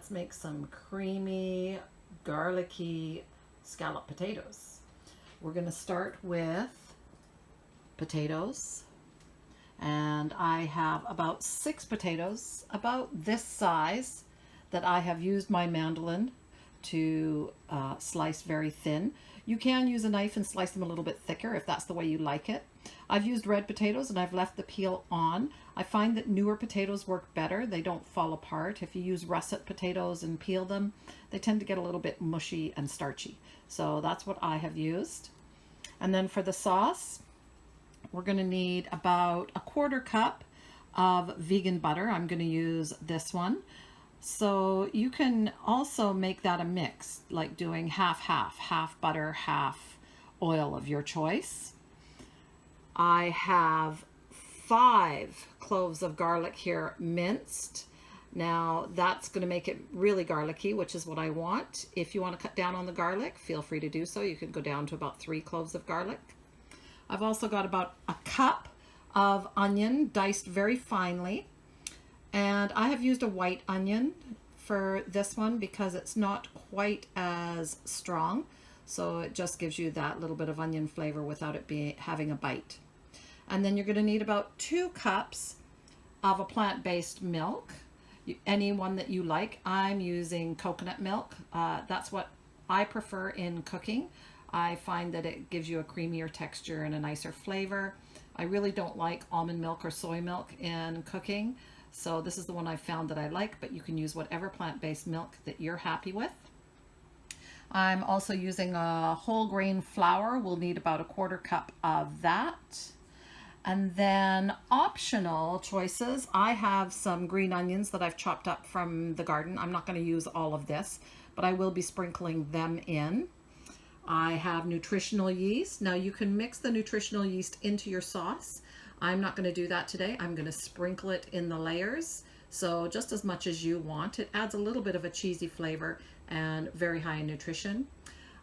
let's make some creamy, garlicky scalloped potatoes. We're going to start with potatoes, and I have about 6 potatoes about this size that I have used my mandolin to slice very thin. You can use a knife and slice them a little bit thicker if that's the way you like it. I've used red potatoes and I've left the peel on. I find that newer potatoes work better. They don't fall apart. If you use russet potatoes and peel them, they tend to get a little bit mushy and starchy. So that's what I have used. And then for the sauce, we're going to need about 1/4 cup of vegan butter. I'm going to use this one. So you can also make that a mix, like doing half butter, half oil of your choice. I have 5 cloves of garlic here minced. Now that's going to make it really garlicky, which is what I want. If you want to cut down on the garlic, feel free to do so. You can go down to about 3 cloves of garlic. I've also got about 1 cup of onion diced very finely. And I have used a white onion for this one because it's not quite as strong. So it just gives you that little bit of onion flavor without it having a bite. And then you're going to need about 2 cups of a plant-based milk, any one that you like. I'm using coconut milk. That's what I prefer in cooking. I find that it gives you a creamier texture and a nicer flavor. I really don't like almond milk or soy milk in cooking. So this is the one I found that I like, but you can use whatever plant-based milk that you're happy with. I'm also using a whole grain flour. We'll need about 1/4 cup of that. And then optional choices, I have some green onions that I've chopped up from the garden. I'm not going to use all of this, but I will be sprinkling them in. I have nutritional yeast. Now you can mix the nutritional yeast into your sauce. I'm not going to do that today. I'm going to sprinkle it in the layers. So just as much as you want. It adds a little bit of a cheesy flavor and very high in nutrition.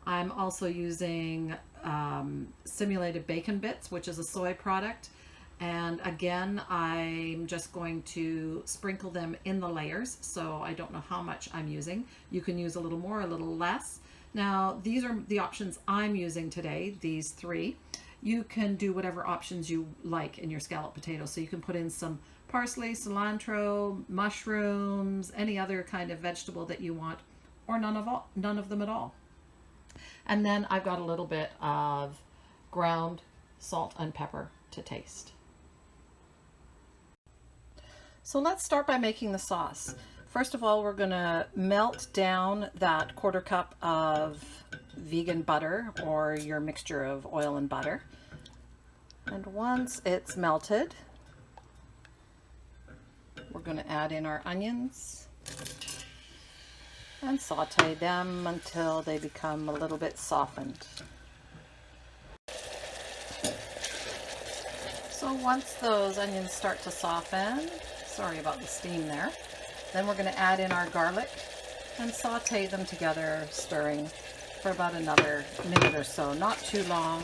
I'm also using simulated bacon bits, which is a soy product. And again, I'm just going to sprinkle them in the layers. So I don't know how much I'm using. You can use a little more, a little less. Now, these are the options I'm using today, these 3. You can do whatever options you like in your scalloped potatoes. So you can put in some parsley, cilantro, mushrooms, any other kind of vegetable that you want, or none of them at all. And then I've got a little bit of ground salt and pepper to taste. So let's start by making the sauce. First of all, we're going to melt down that 1/4 cup of vegan butter or your mixture of oil and butter. And once it's melted, we're going to add in our onions and saute them until they become a little bit softened. So once those onions start to soften, sorry about the steam there, then we're going to add in our garlic and saute them together, stirring for about another minute or so. Not too long,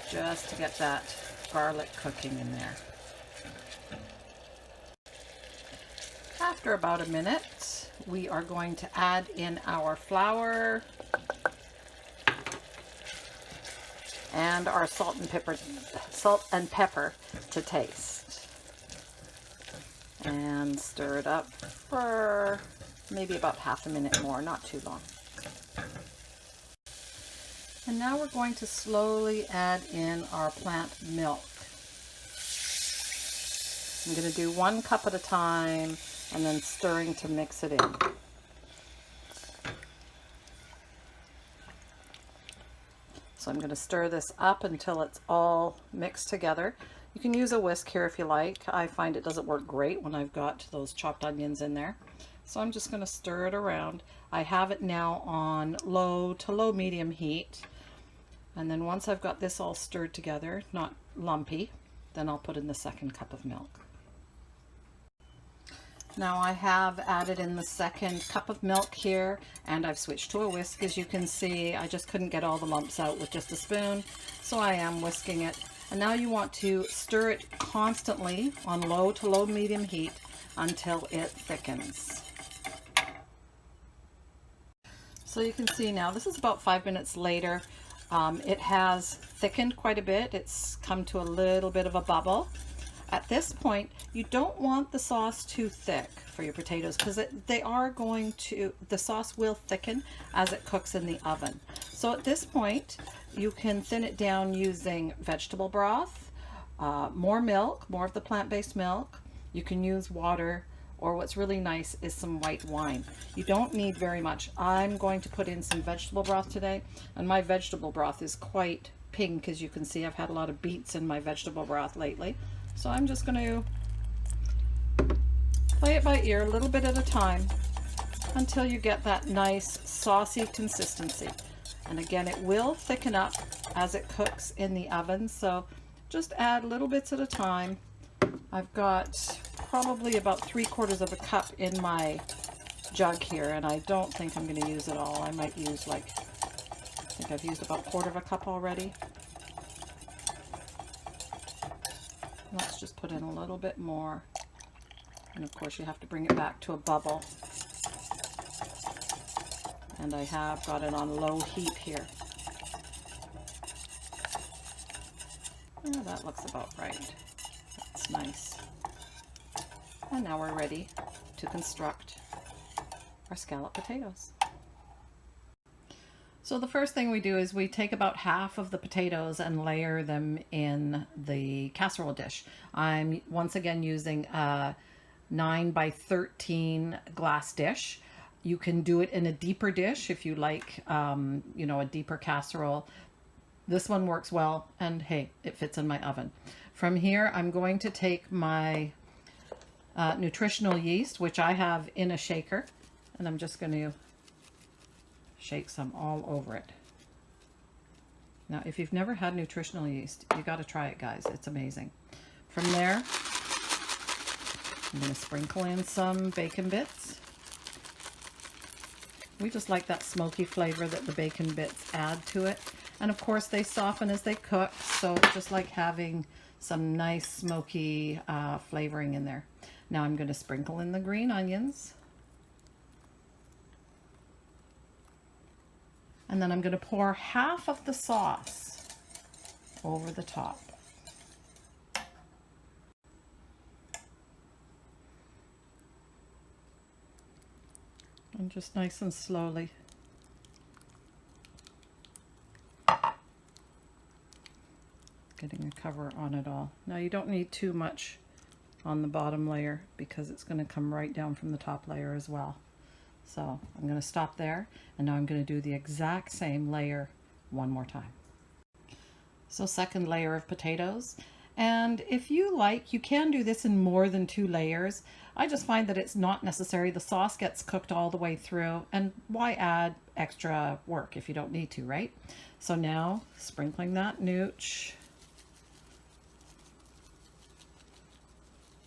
just to get that garlic cooking in there. After about a minute, we are going to add in our flour and our salt and pepper to taste. And stir it up for maybe about half a minute more, not too long. And now we're going to slowly add in our plant milk. I'm going to do 1 cup at a time and then stirring to mix it in. So I'm going to stir this up until it's all mixed together. You can use a whisk here if you like. I find it doesn't work great when I've got those chopped onions in there. So I'm just going to stir it around. I have it now on low to low medium heat. And then once I've got this all stirred together, not lumpy, then I'll put in the 2nd cup of milk. Now I have added in the 2nd cup of milk here, and I've switched to a whisk. As you can see, I just couldn't get all the lumps out with just a spoon, so I am whisking it. And now you want to stir it constantly on low to low medium heat until it thickens. So you can see now, this is about 5 minutes later. It has thickened quite a bit. It's come to a little bit of a bubble. At this point, you don't want the sauce too thick for your potatoes because the sauce will thicken as it cooks in the oven. So at this point, you can thin it down using vegetable broth, more milk, more of the plant-based milk. You can use water, or what's really nice is some white wine. You don't need very much. I'm going to put in some vegetable broth today, and my vegetable broth is quite pink, as you can see. I've had a lot of beets in my vegetable broth lately. So I'm just going to play it by ear a little bit at a time until you get that nice saucy consistency. And again, it will thicken up as it cooks in the oven, so just add little bits at a time. I've got probably about 3/4 of a cup in my jug here, and I don't think I'm going to use it all. I might use I think I've used about 1/4 of a cup already. Let's just put in a little bit more. And of course you have to bring it back to a bubble. And I have got it on low heat here. Oh, that looks about right. That's nice. And now we're ready to construct our scalloped potatoes. So the first thing we do is we take about half of the potatoes and layer them in the casserole dish. I'm once again using a 9 by 13 glass dish. You can do it in a deeper dish if you like, you know, a deeper casserole. This one works well, and hey, it fits in my oven. From here, I'm going to take my nutritional yeast, which I have in a shaker, and I'm just going to shake some all over it. Now, if you've never had nutritional yeast, you got to try it, guys. It's amazing. From there, I'm going to sprinkle in some bacon bits. We just like that smoky flavor that the bacon bits add to it. And of course, they soften as they cook, so it's just like having some nice smoky flavoring in there. Now I'm going to sprinkle in the green onions. And then I'm going to pour half of the sauce over the top. And just nice and slowly. Getting a cover on it all. Now you don't need too much on the bottom layer because it's going to come right down from the top layer as well. So I'm going to stop there, and now I'm going to do the exact same layer one more time. So second layer of potatoes, and if you like, you can do this in more than 2 layers. I just find that it's not necessary. The sauce gets cooked all the way through, and why add extra work if you don't need to, right? So now sprinkling that nooch.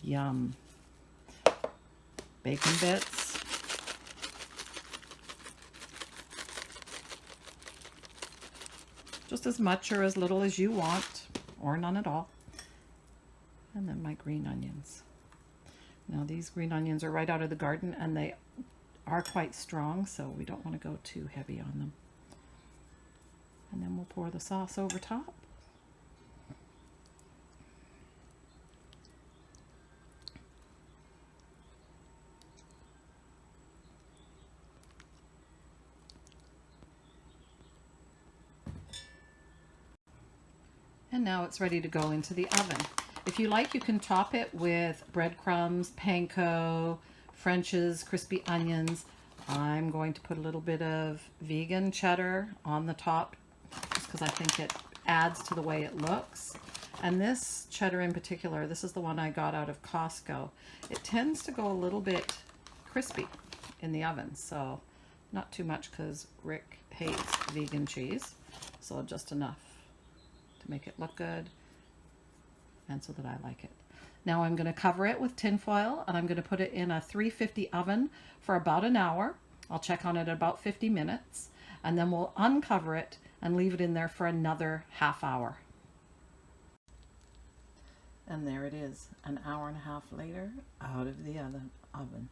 Yum. Bacon bits. Just as much or as little as you want, or none at all. And then my green onions. Now these green onions are right out of the garden, and they are quite strong, so we don't want to go too heavy on them. And then we'll pour the sauce over top. And now it's ready to go into the oven. If you like, you can top it with breadcrumbs, panko, French's, crispy onions. I'm going to put a little bit of vegan cheddar on the top just because I think it adds to the way it looks. And this cheddar in particular, this is the one I got out of Costco. It tends to go a little bit crispy in the oven, so not too much because Rick hates vegan cheese, so just enough to make it look good and so that I like it. Now I'm going to cover it with tin foil, and I'm going to put it in a 350 oven for about an hour. I'll check on it at about 50 minutes, and then we'll uncover it and leave it in there for another half hour. And there it is, an hour and a half later, out of the oven.